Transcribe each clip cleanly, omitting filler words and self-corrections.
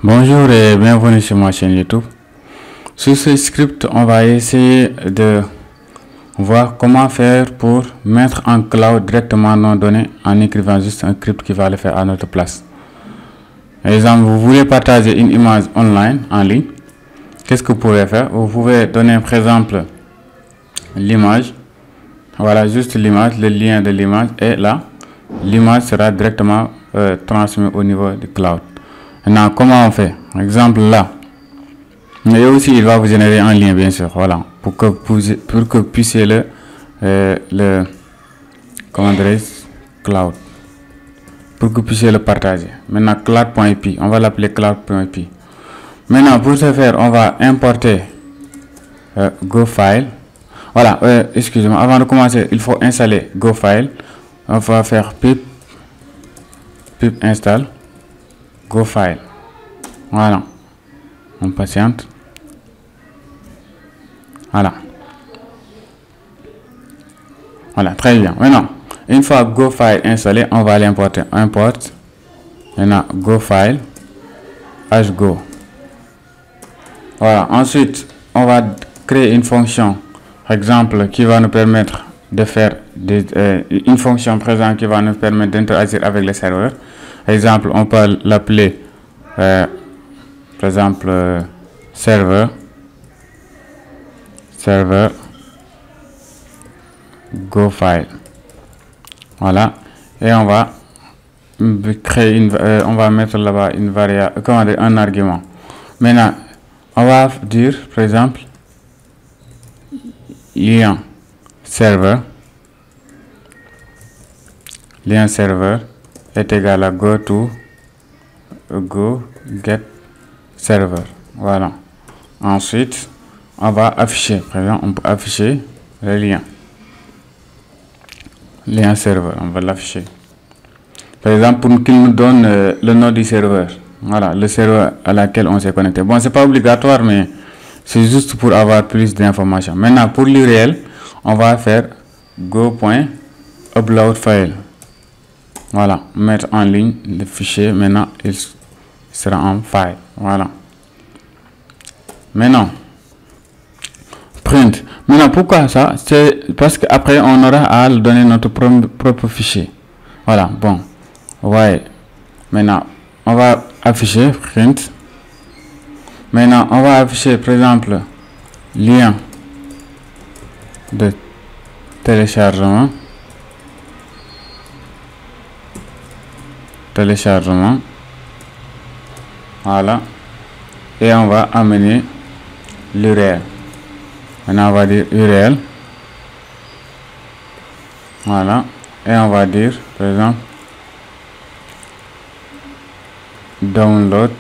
Bonjour et bienvenue sur ma chaîne YouTube. Sur ce script, on va essayer de voir comment faire pour mettre en cloud directement nos données en écrivant juste un script qui va le faire à notre place. Par exemple, vous voulez partager une image online, en ligne. Qu'est-ce que vous pouvez faire? Vous pouvez donner par exemple l'image. Voilà, juste l'image, le lien de l'image, et là, l'image sera directement transmise au niveau du cloud. Maintenant, comment on fait? Par exemple, là. Et aussi, il va vous générer un lien, bien sûr. Voilà. Pour que vous puissiez comment dirais-je, cloud. Pour que vous puissiez le partager. Maintenant, cloud.ip. On va l'appeler cloud.ip. Maintenant, pour ce faire, on va importer GoFile. Voilà. Excusez-moi. Avant de commencer, il faut installer GoFile. On va faire pip install GoFile. Voilà. On patiente. Voilà. Voilà, très bien. Maintenant, une fois GoFile installé, on va l'importer. Import. Maintenant, GoFile. HGo. Voilà. Ensuite, on va créer une fonction, par exemple, qui va nous permettre de faire une fonction présente qui va nous permettre d'interagir avec les serveurs. Par exemple, on peut l'appeler par exemple serveur GoFile. Voilà, et on va créer on va mettre là-bas une variable, comment dire, un argument. Maintenant, on va dire par exemple lien serveur est égal à go get server. Voilà. Ensuite, on va afficher. Par exemple, on peut afficher le lien serveur. On va l'afficher. Par exemple, pour qu'il nous donne le nom du serveur. Voilà, le serveur à laquelle on s'est connecté. Bon, c'est pas obligatoire, mais c'est juste pour avoir plus d'informations. Maintenant, pour l'URL, on va faire go.upload file. Voilà, mettre en ligne le fichier. Maintenant, il sera en file. Voilà. Maintenant, print. Maintenant, pourquoi ça? C'est parce qu'après, on aura à donner notre propre fichier. Voilà, bon. Ouais. Maintenant, on va afficher print. Maintenant, on va afficher, par exemple, lien de téléchargement. Voilà, et on va amener l'URL. Maintenant on va dire URL. Voilà, et on va dire par exemple download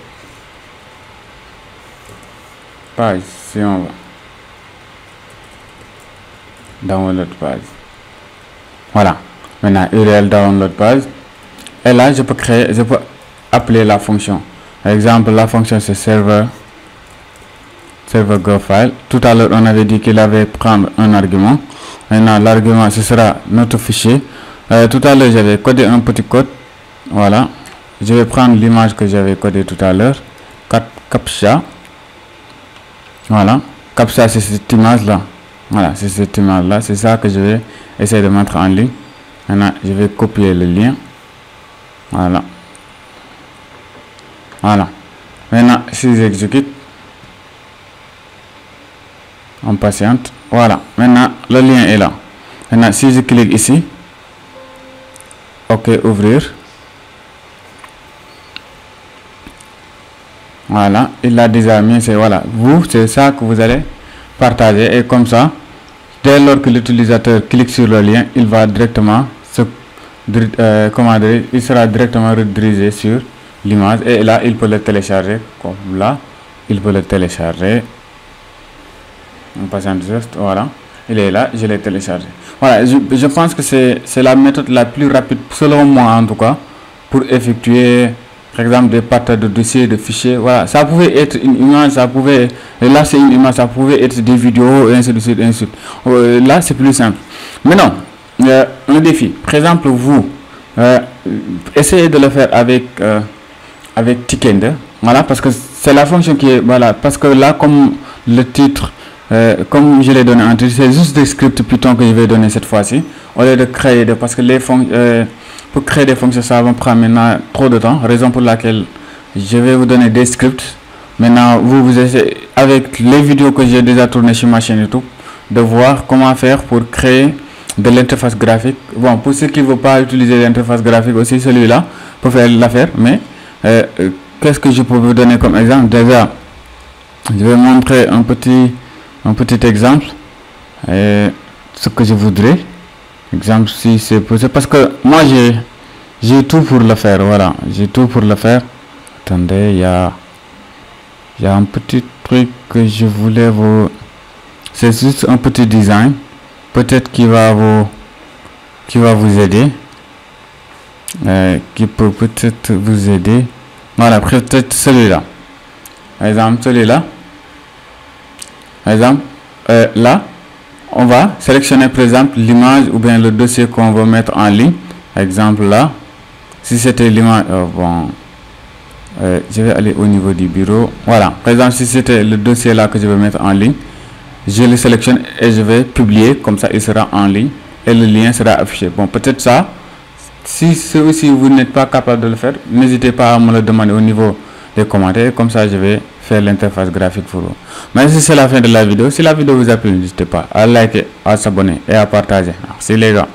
page. Si on va download page, voilà. Maintenant URL download page. Et là, je peux appeler la fonction. Par exemple, la fonction c'est serveur GoFile. Tout à l'heure, on avait dit qu'il allait prendre un argument. Maintenant, l'argument, ce sera notre fichier. Tout à l'heure, j'avais codé un petit code. Voilà. Je vais prendre l'image que j'avais codée tout à l'heure. Captcha. Voilà. Captcha, c'est cette image-là. Voilà, c'est cette image-là. C'est ça que je vais essayer de mettre en ligne. Maintenant, je vais copier le lien. Voilà. Voilà. Maintenant, si j'exécute, on patiente. Voilà. Maintenant, le lien est là. Maintenant, si je clique ici, OK, ouvrir. Voilà. Il a déjà mis, c'est voilà. C'est ça que vous allez partager. Et comme ça, dès lors que l'utilisateur clique sur le lien, il va directement comment dire, il sera directement redirigé sur l'image et là il peut le télécharger comme là, il peut le télécharger. On patiente juste, voilà, il est là, je l'ai téléchargé. Voilà, je pense que c'est la méthode la plus rapide selon moi en tout cas pour effectuer par exemple des partages de dossiers, de fichiers. Voilà, ça pouvait être une image, ça pouvait, et là c'est une image, ça pouvait être des vidéos et ainsi de suite, ainsi de suite. Là c'est plus simple. Mais non, un défi, par exemple vous essayez de le faire avec Tikender. Voilà, parce que c'est la fonction qui est, voilà, parce que là, comme le titre, comme je l'ai donné en titre, c'est juste des scripts Python que je vais donner cette fois-ci, au lieu de créer parce que les fonctions, pour créer des fonctions, ça va prendre maintenant trop de temps, raison pour laquelle je vais vous donner des scripts. Maintenant, vous essayez, avec les vidéos que j'ai déjà tournées sur ma chaîne YouTube, de voir comment faire pour créer de l'interface graphique. Bon, pour ceux qui ne veulent pas utiliser l'interface graphique aussi, celui-là peut faire l'affaire, mais qu'est-ce que je peux vous donner comme exemple? Déjà, je vais montrer un petit exemple, ce que je voudrais. Exemple, si c'est possible, parce que moi j'ai tout pour le faire. Voilà, j'ai tout pour le faire. Attendez, il y a un petit truc que je voulais vous, c'est juste un petit design, peut-être qui va vous aider, qui peut peut-être vous aider. Voilà, peut-être celui-là. Par exemple, celui-là. Par exemple, là, on va sélectionner par exemple l'image ou bien le dossier qu'on veut mettre en ligne. Par exemple là, si c'était l'image, bon, je vais aller au niveau du bureau. Voilà, par exemple, si c'était le dossier là que je vais mettre en ligne, je le sélectionne et je vais publier, comme ça il sera en ligne et le lien sera affiché. Bon, peut-être ça, si vous n'êtes pas capable de le faire, n'hésitez pas à me le demander au niveau des commentaires, comme ça je vais faire l'interface graphique pour vous. Mais si c'est la fin de la vidéo, si la vidéo vous a plu, n'hésitez pas à liker, à s'abonner et à partager. Merci les gars.